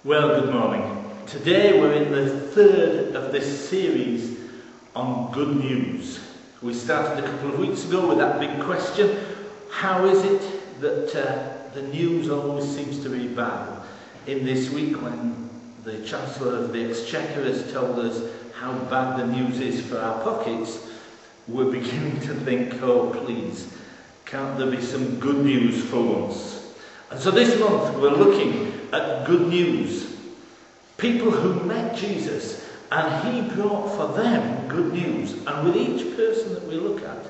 Well, good morning. Today we're in the third of this series on good news. We started a couple of weeks ago with that big question: how is it that the news always seems to be bad? In this week, when the Chancellor of the Exchequer has told us how bad the news is for our pockets, we're beginning to think, oh please, can't there be some good news for once? And so this month we're looking at good news. People who met Jesus and he brought for them good news. And with each person that we look at,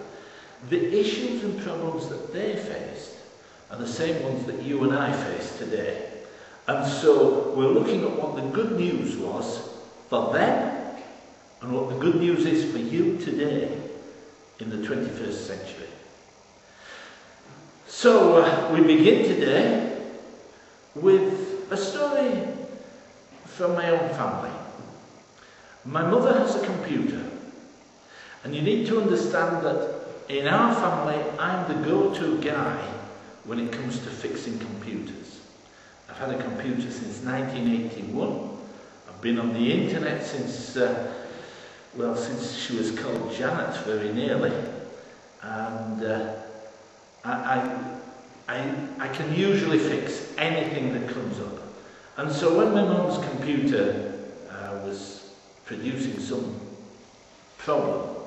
the issues and problems that they faced are the same ones that you and I face today. And so we're looking at what the good news was for them and what the good news is for you today in the 21st century. So we begin today with a story from my own family. My mother has a computer, and you need to understand that in our family I'm the go-to guy when it comes to fixing computers. I've had a computer since 1981. I've been on the internet since she was called Janet, very nearly, and I can usually fix anything that comes up. And so when my mum's computer was producing some problem,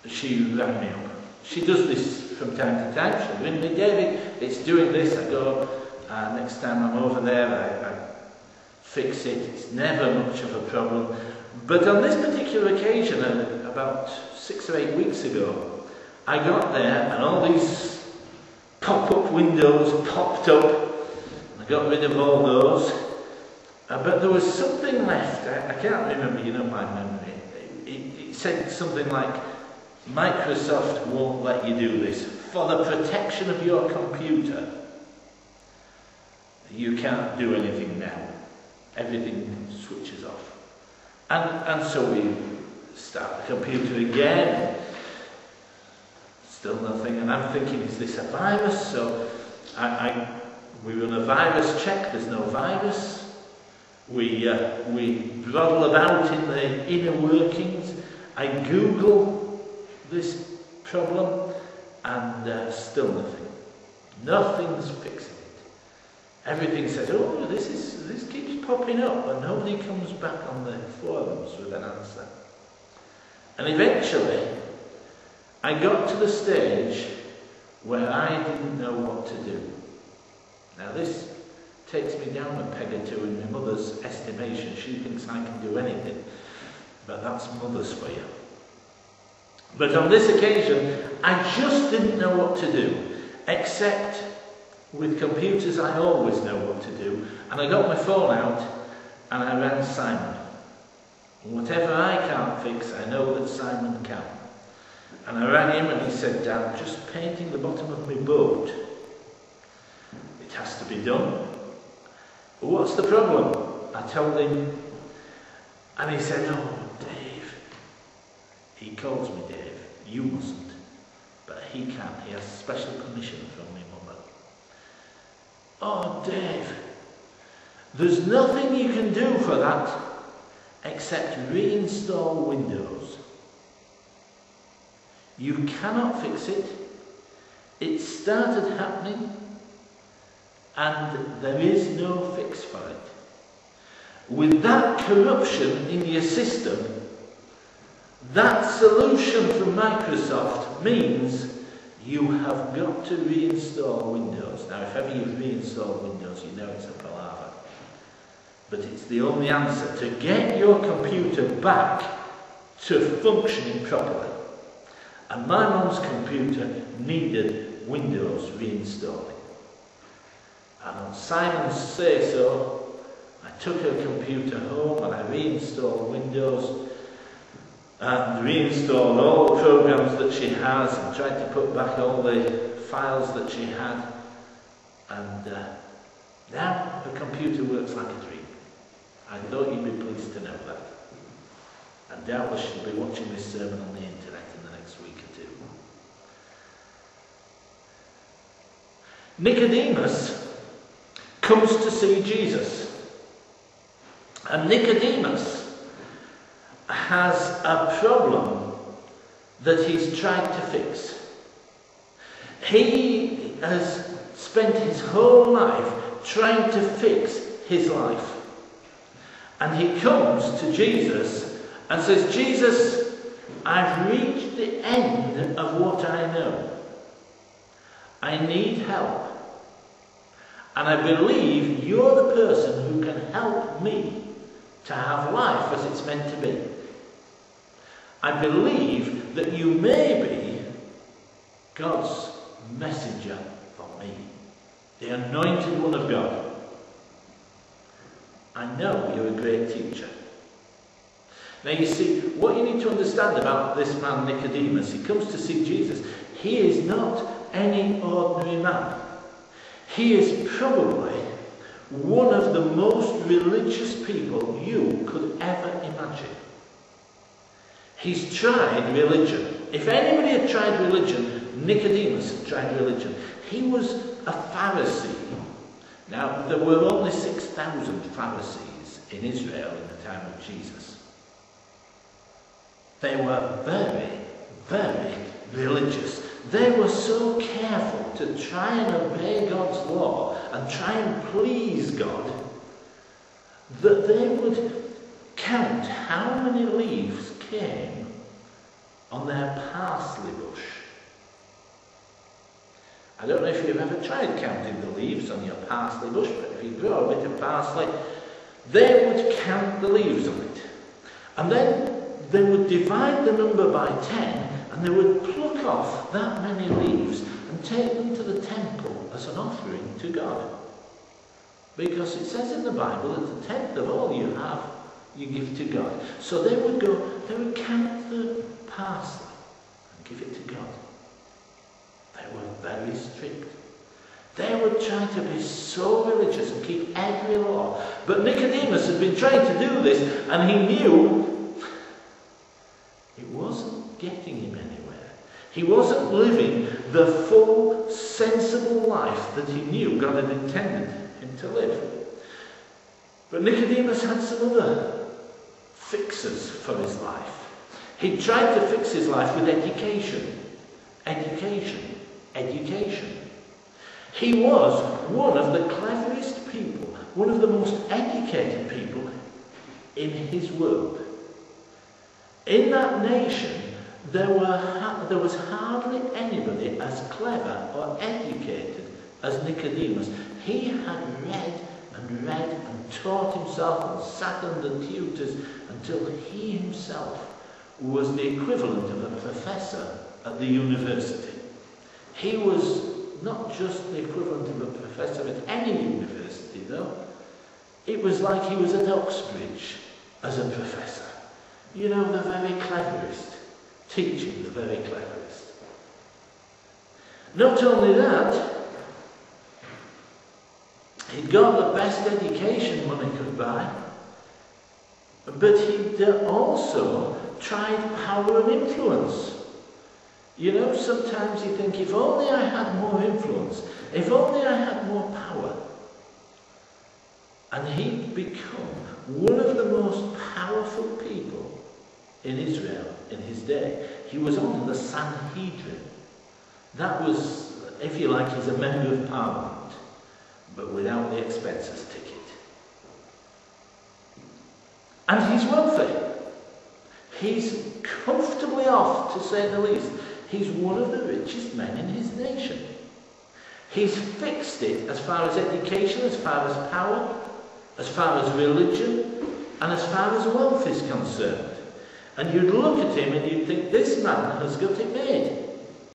she rang me up. She does this from time to time. She'll ring me, David, it's doing this. I go, next time I'm over there, I fix it. It's never much of a problem. But on this particular occasion, about 6 or 8 weeks ago, I got there and all these pop-up windows popped up. I got rid of all those. But there was something left. I can't remember, you know my memory. It said something like, Microsoft won't let you do this. For the protection of your computer, you can't do anything now. Everything switches off. And so we start the computer again. Still nothing, and I'm thinking, is this a virus? So we run a virus check, there's no virus. We broddle about in the inner workings. I Google this problem, and still nothing. Nothing's fixing it. Everything says, oh, this keeps popping up, but nobody comes back on the forums with an answer. And eventually, I got to the stage where I didn't know what to do. Now this takes me down a peg or two in my mother's estimation. She thinks I can do anything, but that's mothers for you. But on this occasion, I just didn't know what to do, except with computers I always know what to do. And I got my phone out and I rang Simon. Whatever I can't fix, I know that Simon can. And I rang him and he said, I'm just painting the bottom of my boat. It has to be done. What's the problem? I told him, and he said, oh, Dave. He calls me Dave. You mustn't. But he can. He has special permission from my mother. Oh, Dave. There's nothing you can do for that except reinstall Windows. You cannot fix it. It started happening and there is no fix for it. With that corruption in your system, that solution from Microsoft means you have got to reinstall Windows. Now, if ever you've reinstalled Windows, you know it's a palaver. But it's the only answer to get your computer back to functioning properly. And my mum's computer needed Windows reinstalling. And on Simon's say-so, I took her computer home and I reinstalled Windows and reinstalled all the programs that she has and tried to put back all the files that she had. And now her computer works like a dream. I thought you'd be pleased to know that. And doubtless she'll be watching this sermon on the internet in the next week or two. Nicodemus comes to see Jesus. And Nicodemus has a problem that he's tried to fix. He has spent his whole life trying to fix his life. And he comes to Jesus and says, Jesus, I've reached the end of what I know. I need help. And I believe you're the person who can help me to have life as it's meant to be. I believe that you may be God's messenger for me, the anointed one of God. I know you're a great teacher. Now you see, what you need to understand about this man Nicodemus, he comes to see Jesus. He is not any ordinary man. He is probably one of the most religious people you could ever imagine. He's tried religion. If anybody had tried religion, Nicodemus had tried religion. He was a Pharisee. Now, there were only 6,000 Pharisees in Israel in the time of Jesus. They were very, very religious. They were so careful to try and obey God's law and try and please God that they would count how many leaves came on their parsley bush. I don't know if you've ever tried counting the leaves on your parsley bush, but if you grow a bit of parsley, they would count the leaves on it. And then they would divide the number by 10, and they would pluck off that many leaves and take them to the temple as an offering to God. Because it says in the Bible that the tenth of all you have, you give to God. So they would count the parsley and give it to God. They were very strict. They would try to be so religious and keep every law. But Nicodemus had been trying to do this, and he knew it wasn't getting him anywhere. He wasn't living the full, sensible life that he knew God had intended him to live. But Nicodemus had some other fixes for his life. He tried to fix his life with education. Education. Education. He was one of the cleverest people, one of the most educated people in his world. In that nation, there was hardly anybody as clever or educated as Nicodemus. He had read and taught himself and sat under tutors until he himself was the equivalent of a professor at the university. He was not just the equivalent of a professor at any university, though. It was like he was at Oxbridge as a professor. You know, the very cleverest, teaching the very cleverest. Not only that, he'd got the best education money could buy, but he'd also tried power and influence. You know, sometimes you think, if only I had more influence, if only I had more power. And he'd become one of the most powerful people in Israel in his day. He was on the Sanhedrin. That was, if you like, he's a member of parliament, but without the expenses ticket. And he's wealthy. He's comfortably off, to say the least. He's one of the richest men in his nation. He's fixed it as far as education, as far as power, as far as religion, and as far as wealth is concerned. And you'd look at him and you'd think, this man has got it made.